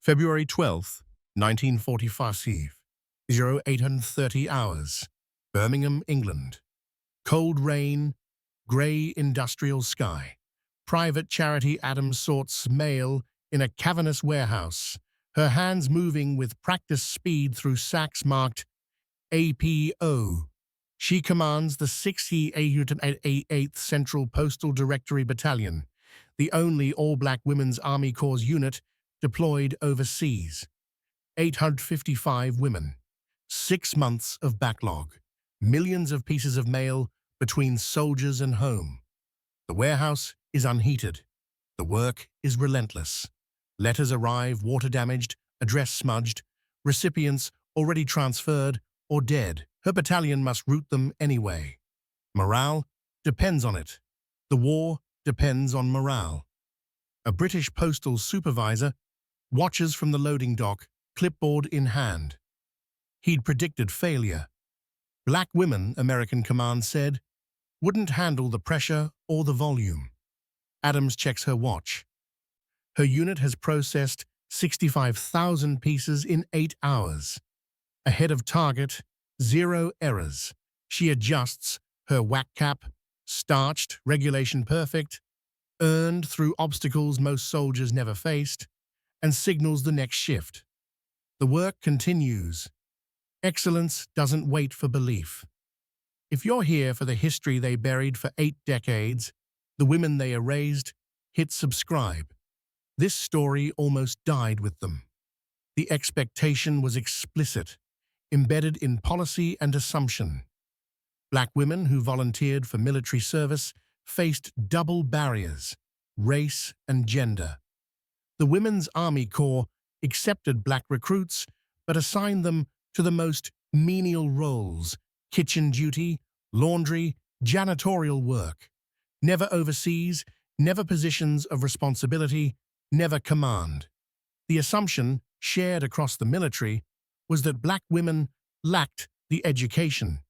February 12th, 1945, 0830 hours, Birmingham, England. Cold rain, grey industrial sky. Private Charity Adams sorts mail in a cavernous warehouse, her hands moving with practiced speed through sacks marked APO. She commands the 68th Central Postal Directory Battalion, the only all-black Women's Army Corps unit deployed overseas. 855 women. 6 months of backlog. Millions of pieces of mail between soldiers and home. The warehouse is unheated. The work is relentless. Letters arrive water-damaged, address smudged, recipients already transferred or dead. Her battalion must route them anyway. Morale depends on it. The war depends on morale. A British postal supervisor watches from the loading dock, clipboard in hand. He'd predicted failure. Black women, American command said, wouldn't handle the pressure or the volume. Adams checks her watch. Her unit has processed 65,000 pieces in 8 hours. Ahead of target, 0 errors. She adjusts her whack cap, starched, regulation perfect, earned through obstacles most soldiers never faced, and signals the next shift. The work continues. Excellence doesn't wait for belief. If you're here for the history they buried for 8 decades, the women they erased, hit subscribe. This story almost died with them. The expectation was explicit, embedded in policy and assumption. Black women who volunteered for military service faced double barriers, race and gender. The Women's Army Corps accepted black recruits but assigned them to the most menial roles: kitchen duty, laundry, janitorial work. Never overseas, never positions of responsibility, never command. The assumption, shared across the military, was that black women lacked the education,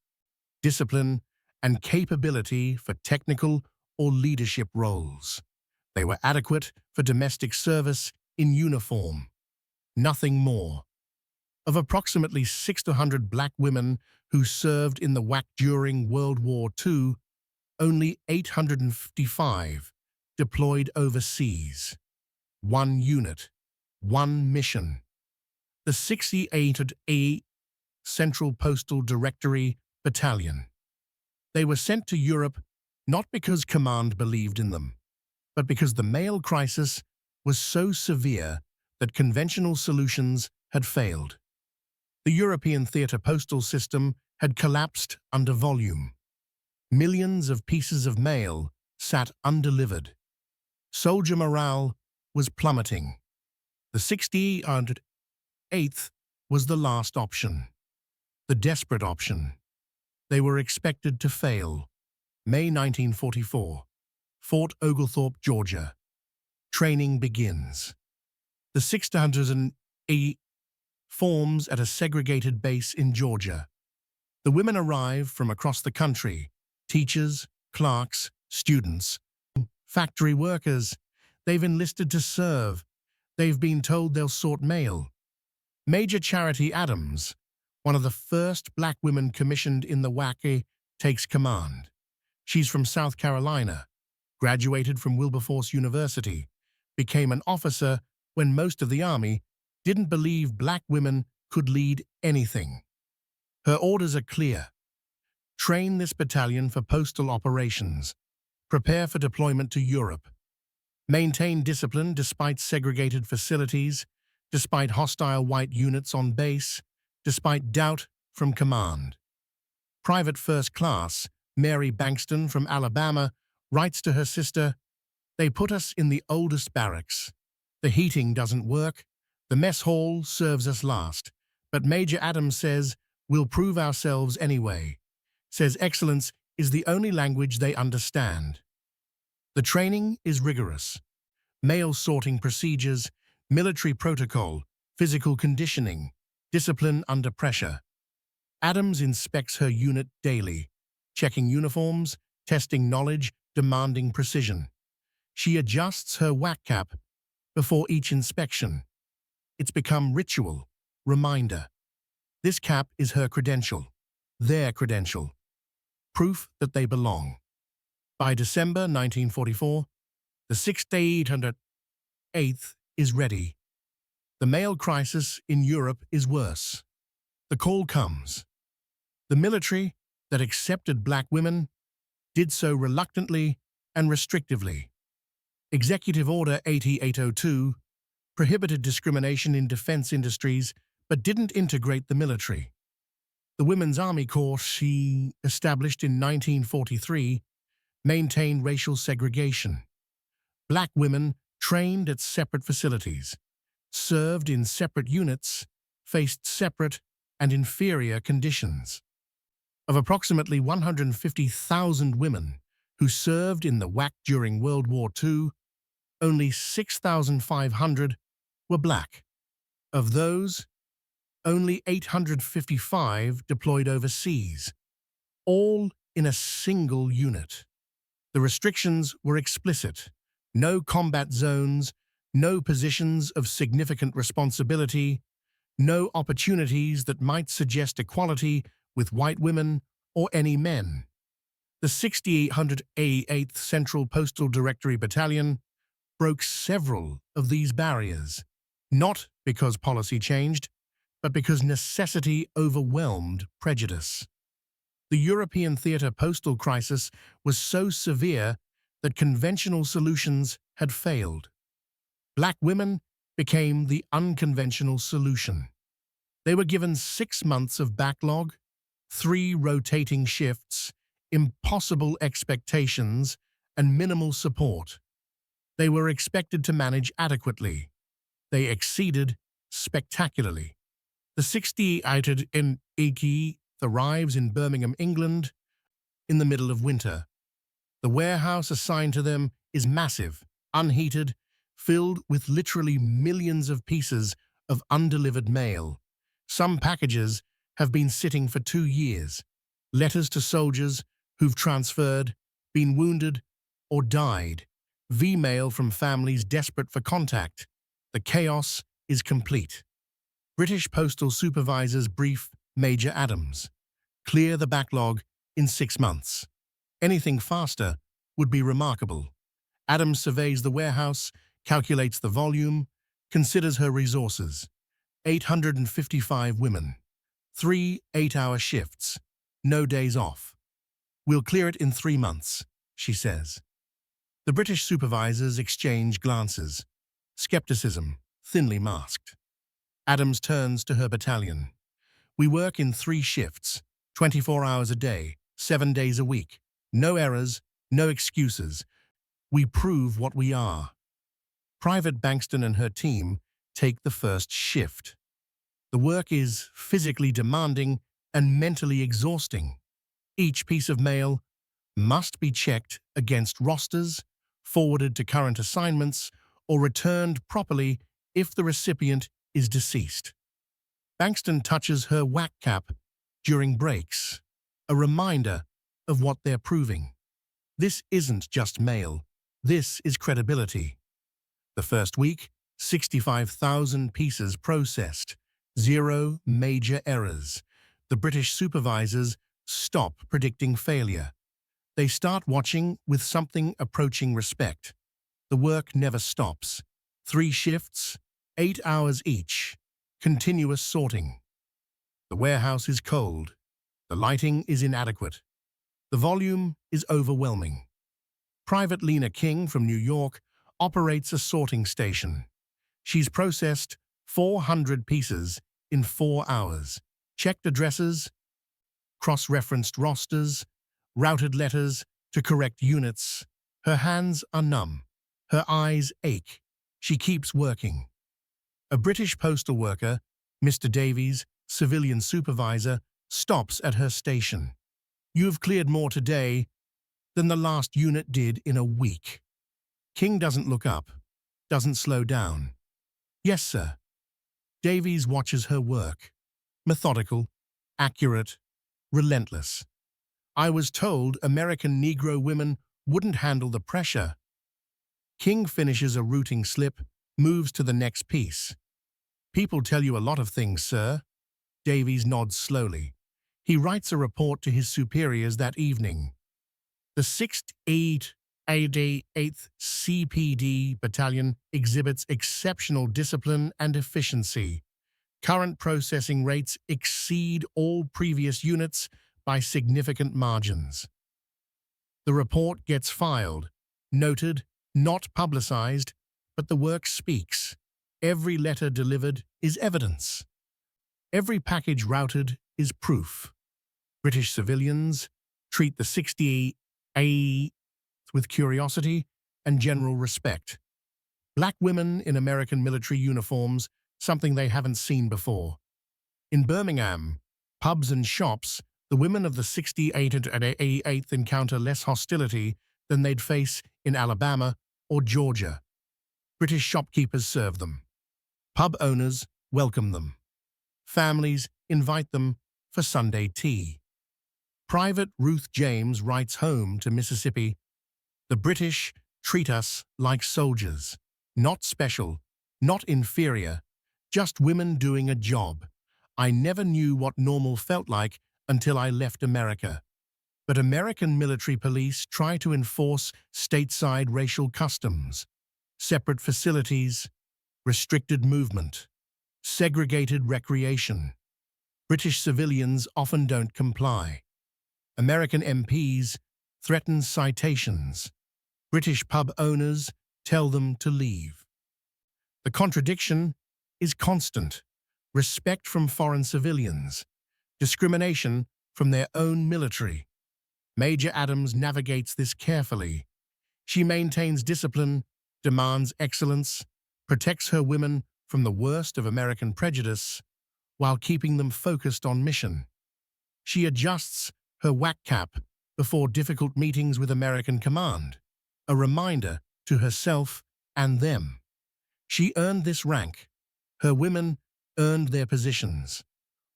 discipline, and capability for technical or leadership roles. They were adequate for domestic service in uniform. Nothing more. Of approximately 600 black women who served in the WAC during World War II, only 855 deployed overseas. 1 unit, 1 mission. The 68th Central Postal Directory Battalion. They were sent to Europe not because command believed in them, but because the mail crisis was so severe that conventional solutions had failed. The European theatre postal system had collapsed under volume. Millions of pieces of mail sat undelivered. Soldier morale was plummeting. The 68th was the last option, the desperate option. They were expected to fail. May 1944, Fort Oglethorpe, Georgia. Training begins. The 608 forms at a segregated base in Georgia. The women arrive from across the country: teachers, clerks, students, factory workers. They've enlisted to serve. They've been told they'll sort mail. Major Charity Adams, one of the first black women commissioned in the WAC, takes command. She's from South Carolina, graduated from Wilberforce University, became an officer when most of the Army didn't believe black women could lead anything. Her orders are clear. Train this battalion for postal operations. Prepare for deployment to Europe. Maintain discipline despite segregated facilities, despite hostile white units on base, despite doubt from command. Private First Class Mary Bankston from Alabama writes to her sister, "They put us in the oldest barracks. The heating doesn't work. The mess hall serves us last. But Major Adams says, we'll prove ourselves anyway. Says excellence is the only language they understand." The training is rigorous. Mail sorting procedures, military protocol, physical conditioning, discipline under pressure. Adams inspects her unit daily, checking uniforms, testing knowledge, demanding precision. She adjusts her whack cap before each inspection. It's become ritual, reminder. This cap is her credential, their credential, proof that they belong. By December 1944, the 6,808th is ready. The male crisis in Europe is worse. The call comes. The military that accepted black women did so reluctantly and restrictively. Executive Order 8802 prohibited discrimination in defense industries but didn't integrate the military. The Women's Army Corps she established in 1943 maintained racial segregation. Black women trained at separate facilities, served in separate units, faced separate and inferior conditions. Of approximately 150,000 women who served in the WAC during World War II, only 6,500 were black. Of those, only 855 deployed overseas, all in a single unit. The restrictions were explicit: no combat zones, no positions of significant responsibility, no opportunities that might suggest equality with white women or any men. The 6808th Central Postal Directory Battalion broke several of these barriers, not because policy changed, but because necessity overwhelmed prejudice. The European theatre postal crisis was so severe that conventional solutions had failed. Black women became the unconventional solution. They were given 6 months of backlog, 3 rotating shifts, impossible expectations, and minimal support. They were expected to manage adequately. They exceeded spectacularly. The 68th arrives in Birmingham, England, in the middle of winter. The warehouse assigned to them is massive, unheated, filled with literally millions of pieces of undelivered mail. Some packages have been sitting for 2 years. Letters to soldiers who've transferred, been wounded, or died. V-mail from families desperate for contact. The chaos is complete. British postal supervisors brief Major Adams. Clear the backlog in 6 months. Anything faster would be remarkable. Adams surveys the warehouse, calculates the volume, considers her resources. 855 women. 3 8-hour shifts. No days off. We'll clear it in 3 months, she says. The British supervisors exchange glances. Skepticism, thinly masked. Adams turns to her battalion. We work in 3 shifts, 24 hours a day, 7 days a week. No errors, no excuses. We prove what we are. Private Bankston and her team take the first shift. The work is physically demanding and mentally exhausting. Each piece of mail must be checked against rosters, forwarded to current assignments, or returned properly if the recipient is deceased. Bankston touches her whack cap during breaks, a reminder of what they're proving. This isn't just mail. This is credibility. The first week, 65,000 pieces processed. 0 major errors. The British supervisors stop predicting failure. They start watching with something approaching respect. The work never stops. 3 shifts, 8 hours each. Continuous sorting. The warehouse is cold. The lighting is inadequate. The volume is overwhelming. Private Lena King from New York operates a sorting station. She's processed 400 pieces in 4 hours, checked addresses, cross-referenced rosters, routed letters to correct units. Her hands are numb. Her eyes ache. She keeps working. A British postal worker, Mr. Davies, civilian supervisor, stops at her station. You've cleared more today than the last unit did in a week. King doesn't look up, doesn't slow down. Yes, sir. Davies watches her work. Methodical, accurate, relentless. I was told American Negro women wouldn't handle the pressure. King finishes a routing slip, moves to the next piece. People tell you a lot of things, sir. Davies nods slowly. He writes a report to his superiors that evening. The 6th 8th CPD Battalion exhibits exceptional discipline and efficiency. Current processing rates exceed all previous units by significant margins. The report gets filed, noted, not publicized, but the work speaks. Every letter delivered is evidence. Every package routed is proof. British civilians treat the 60A with curiosity and general respect. Black women in American military uniforms, something they haven't seen before. In Birmingham, pubs and shops, the women of the 68th and 88th encounter less hostility than they'd face in Alabama or Georgia. British shopkeepers serve them. Pub owners welcome them. Families invite them for Sunday tea. Private Ruth James writes home to Mississippi, "The British treat us like soldiers, not special, not inferior, just women doing a job. I never knew what normal felt like until I left America." But American military police try to enforce stateside racial customs, separate facilities, restricted movement, segregated recreation. British civilians often don't comply. American MPs threaten citations. British pub owners tell them to leave. The contradiction is constant. Respect from foreign civilians, discrimination from their own military. Major Adams navigates this carefully. She maintains discipline, demands excellence, protects her women from the worst of American prejudice, while keeping them focused on mission. She adjusts her whack cap before difficult meetings with American command, a reminder to herself and them. She earned this rank. Her women earned their positions.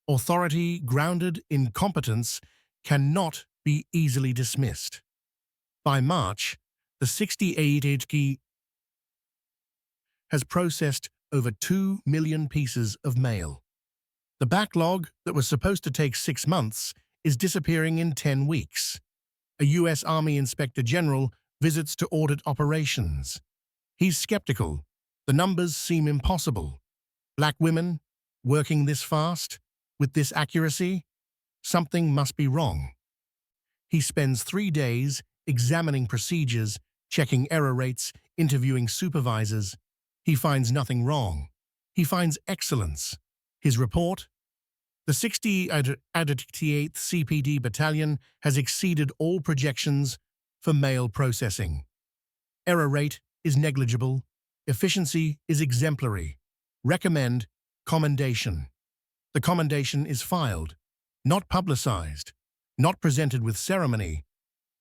Authority grounded in competence cannot be easily dismissed. By March, the 68th has processed over 2 million pieces of mail. The backlog that was supposed to take 6 months is disappearing in 10 weeks. A U.S. Army Inspector General visits to audit operations. He's skeptical. The numbers seem impossible. Black women working this fast, with this accuracy? Something must be wrong. He spends 3 days examining procedures, checking error rates, interviewing supervisors. He finds nothing wrong. He finds excellence. His report? The 68th CPD Battalion has exceeded all projections for mail processing. Error rate is negligible. Efficiency is exemplary. Recommend commendation. The commendation is filed, not publicized, not presented with ceremony,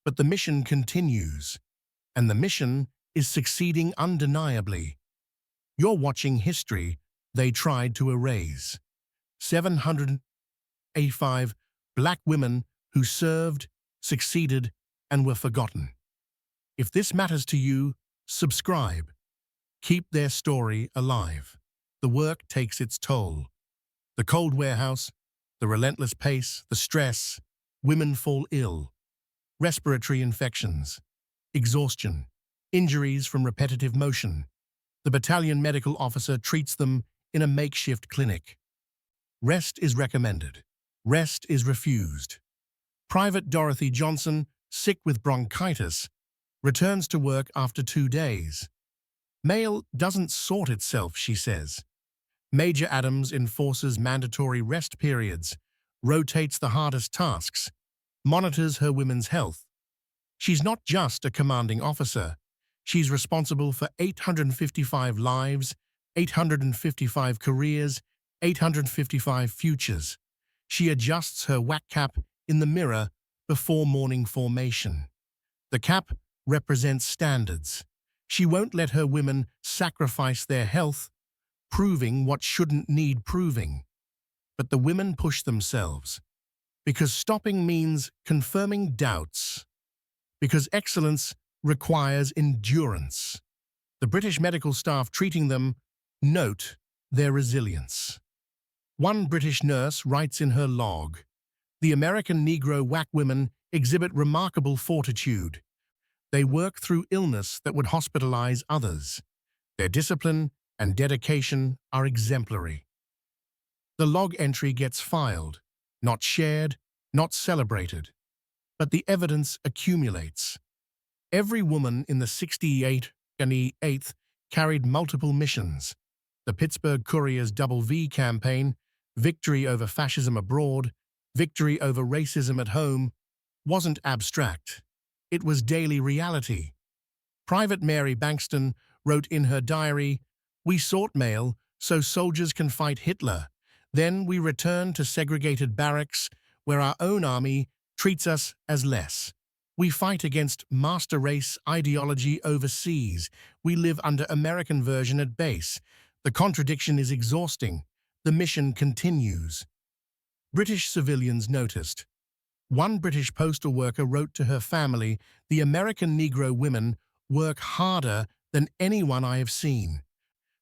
but the mission continues, and the mission is succeeding undeniably. You're watching history they tried to erase. 785 black women who served, succeeded, and were forgotten. If this matters to you, subscribe. Keep their story alive. The work takes its toll. The cold warehouse, the relentless pace, the stress, women fall ill. Respiratory infections, exhaustion, injuries from repetitive motion. The battalion medical officer treats them in a makeshift clinic. Rest is recommended. Rest is refused. Private Dorothy Johnson, sick with bronchitis, returns to work after 2 days. Mail doesn't sort itself, she says. Major Adams enforces mandatory rest periods, rotates the hardest tasks, monitors her women's health. She's not just a commanding officer. She's responsible for 855 lives, 855 careers, 855 futures. She adjusts her whack cap in the mirror before morning formation. The cap represents standards. She won't let her women sacrifice their health, proving what shouldn't need proving. But the women push themselves, because stopping means confirming doubts, because excellence requires endurance. The British medical staff treating them note their resilience. One British nurse writes in her log, "The American Negro WAC women exhibit remarkable fortitude. They work through illness that would hospitalize others. Their discipline and dedication are exemplary." The log entry gets filed, not shared, not celebrated, but the evidence accumulates. Every woman in the 68th carried multiple missions. The Pittsburgh Courier's Double V campaign, victory over fascism abroad, victory over racism at home, wasn't abstract. It was daily reality. Private Mary Bankston wrote in her diary, "We sort mail so soldiers can fight Hitler. Then we return to segregated barracks where our own army treats us as less. We fight against master race ideology overseas. We live under American version at base. The contradiction is exhausting. The mission continues." British civilians noticed. One British postal worker wrote to her family, "The American Negro women work harder than anyone I have seen.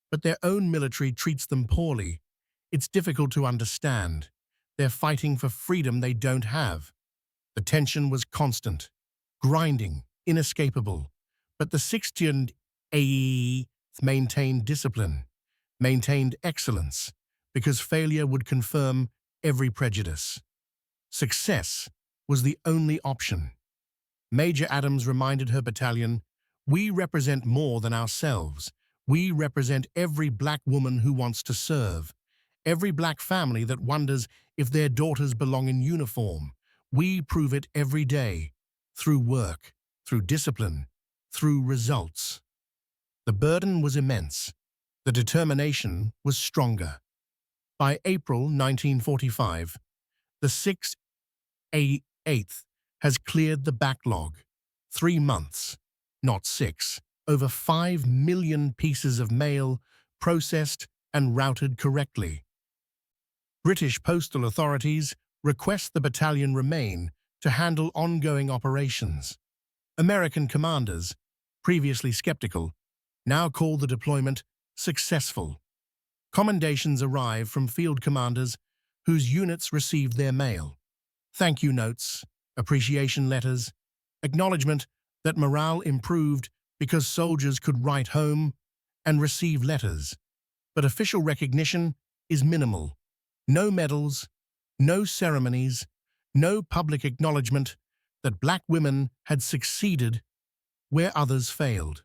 But their own military treats them poorly. It's difficult to understand. They're fighting for freedom they don't have." The tension was constant, grinding, inescapable. But the 68th maintained discipline, maintained excellence, because failure would confirm every prejudice. Success was the only option. Major Adams reminded her battalion, "We represent more than ourselves. We represent every black woman who wants to serve, every black family that wonders if their daughters belong in uniform. We prove it every day, through work, through discipline, through results." The burden was immense. The determination was stronger. By April 1945, the 68th has cleared the backlog. 3 months, not 6. Over 5 million pieces of mail processed and routed correctly. British postal authorities request the battalion remain to handle ongoing operations. American commanders, previously skeptical, now call the deployment successful. Commendations arrive from field commanders whose units received their mail. Thank you notes, appreciation letters, acknowledgement that morale improved because soldiers could write home and receive letters. But official recognition is minimal. No medals, no ceremonies, no public acknowledgement that black women had succeeded where others failed.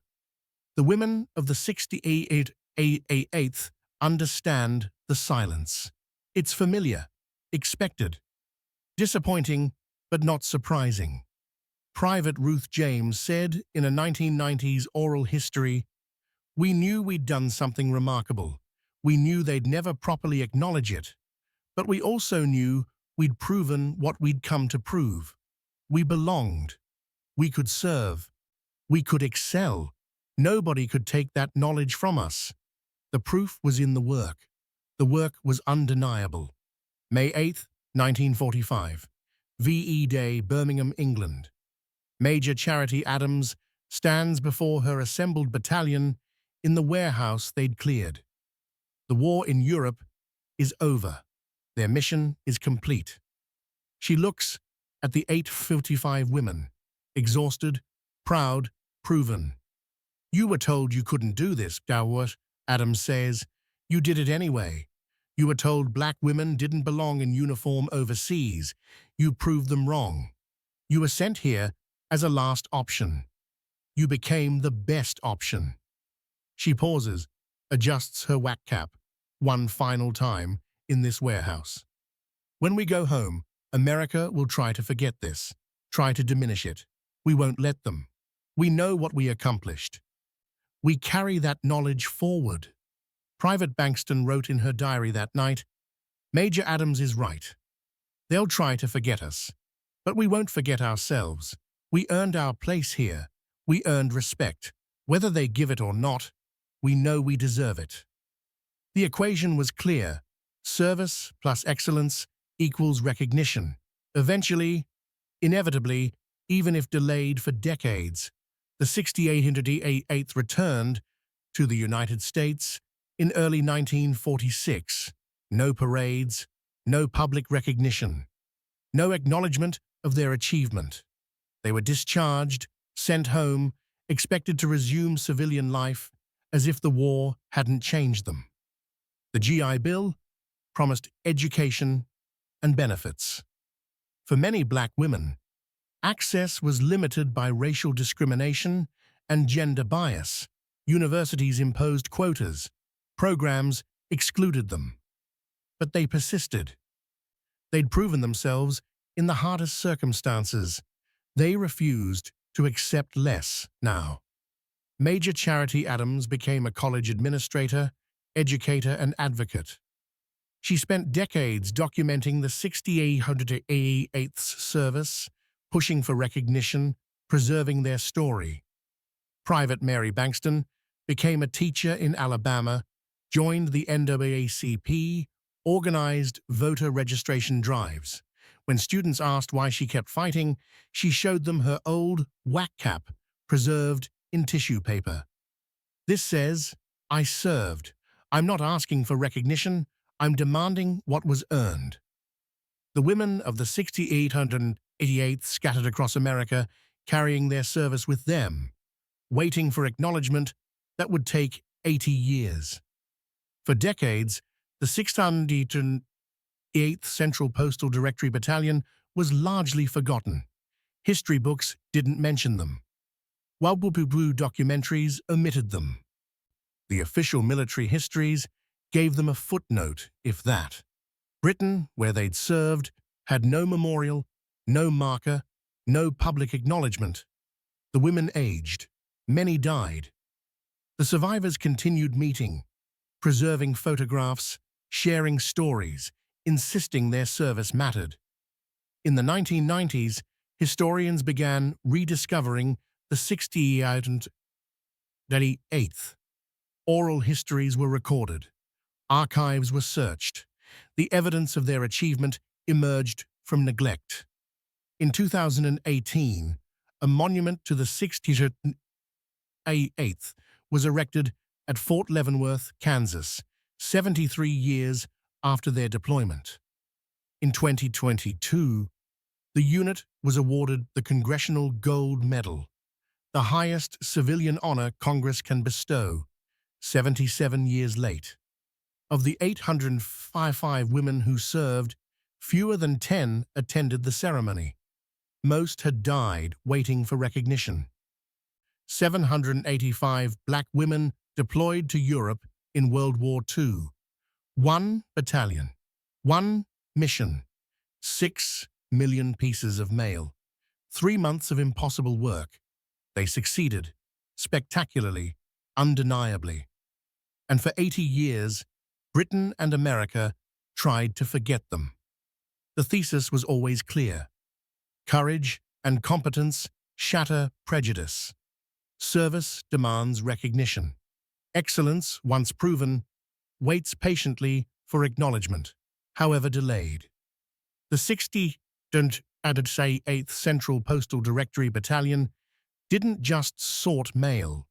The women of the 68th understand the silence. It's familiar, expected, disappointing, but not surprising. Private Ruth James said in a 1990s oral history, "We knew we'd done something remarkable. We knew they'd never properly acknowledge it. But we also knew we'd proven what we'd come to prove. We belonged. We could serve. We could excel. Nobody could take that knowledge from us." The proof was in the work. The work was undeniable. May 8, 1945. VE Day, Birmingham, England. Major Charity Adams stands before her assembled battalion in the warehouse they'd cleared. The war in Europe is over. Their mission is complete. She looks at the 855 women, exhausted, proud, proven. "You were told you couldn't do this, Dowert," Adams says. "You did it anyway. You were told black women didn't belong in uniform overseas. You proved them wrong. You were sent here as a last option. You became the best option." She pauses, adjusts her whack cap, one final time in this warehouse. "When we go home, America will try to forget this, try to diminish it. We won't let them. We know what we accomplished. We carry that knowledge forward." Private Bankston wrote in her diary that night, "Major Adams is right. They'll try to forget us, but we won't forget ourselves. We earned our place here. We earned respect. Whether they give it or not, we know we deserve it." The equation was clear. Service plus excellence equals recognition. Eventually, inevitably, even if delayed for decades, the 68th returned to the United States In early 1946, no parades, no public recognition, no acknowledgement of their achievement. They were discharged, sent home, expected to resume civilian life as if the war hadn't changed them. The GI Bill promised education and benefits. For many black women, access was limited by racial discrimination and gender bias. Universities imposed quotas. Programs excluded them. But they persisted. They'd proven themselves in the hardest circumstances. They refused to accept less now. Major Charity Adams became a college administrator, educator, and advocate. She spent decades documenting the 6888th service, pushing for recognition, preserving their story. Private Mary Bankston became a teacher in Alabama, joined the NAACP, organized voter registration drives. When students asked why she kept fighting, she showed them her old whack cap, preserved in tissue paper. This says, "I served. I'm not asking for recognition. I'm demanding what was earned." The women of the 6888th scattered across America, carrying their service with them, waiting for acknowledgement that would take 80 years. For decades, the 608th Central Postal Directory Battalion was largely forgotten. History books didn't mention them. WW2 documentaries omitted them. The official military histories gave them a footnote, if that. Britain, where they'd served, had no memorial, no marker, no public acknowledgement. The women aged. Many died. The survivors continued meeting, preserving photographs, sharing stories, insisting their service mattered. In the 1990s, historians began rediscovering the 68th. Oral histories were recorded. Archives were searched. The evidence of their achievement emerged from neglect. In 2018, a monument to the 68th was erected at Fort Leavenworth, Kansas, 73 years after their deployment. In 2022, the unit was awarded the Congressional Gold Medal, the highest civilian honor Congress can bestow, 77 years late. Of the 855 women who served, fewer than 10 attended the ceremony. Most had died waiting for recognition. 785 black women deployed to Europe in World War II. 1 battalion, 1 mission, 6 million pieces of mail, 3 months of impossible work. They succeeded, spectacularly, undeniably. And for 80 years, Britain and America tried to forget them. The thesis was always clear. Courage and competence shatter prejudice. Service demands recognition. Excellence, once proven, waits patiently for acknowledgement, however delayed. The 68th Central Postal Directory Battalion didn't just sort mail.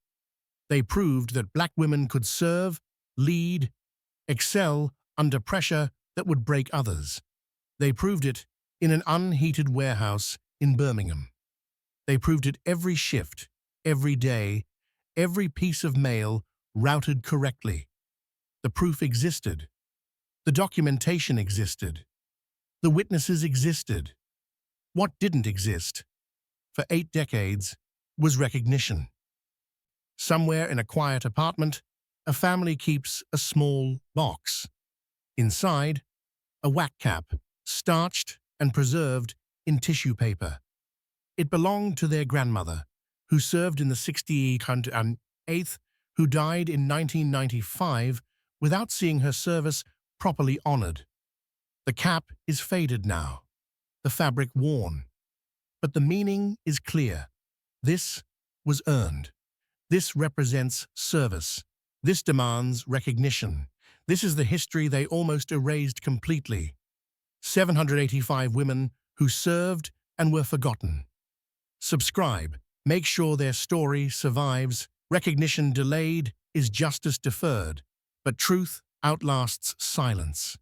They proved that black women could serve, lead, excel under pressure that would break others. They proved it in an unheated warehouse in Birmingham. They proved it every shift, every day, every piece of mail routed correctly. The proof existed. The documentation existed. The witnesses existed. What didn't exist, for 8 decades, was recognition. Somewhere in a quiet apartment, a family keeps a small box. Inside, a whack cap, starched and preserved in tissue paper. It belonged to their grandmother, who served in the 68th, who died in 1995 without seeing her service properly honored. The cap is faded now, the fabric worn. But the meaning is clear. This was earned. This represents service. This demands recognition. This is the history they almost erased completely. 785 women who served and were forgotten. Subscribe. Make sure their story survives. Recognition delayed is justice deferred. But truth outlasts silence.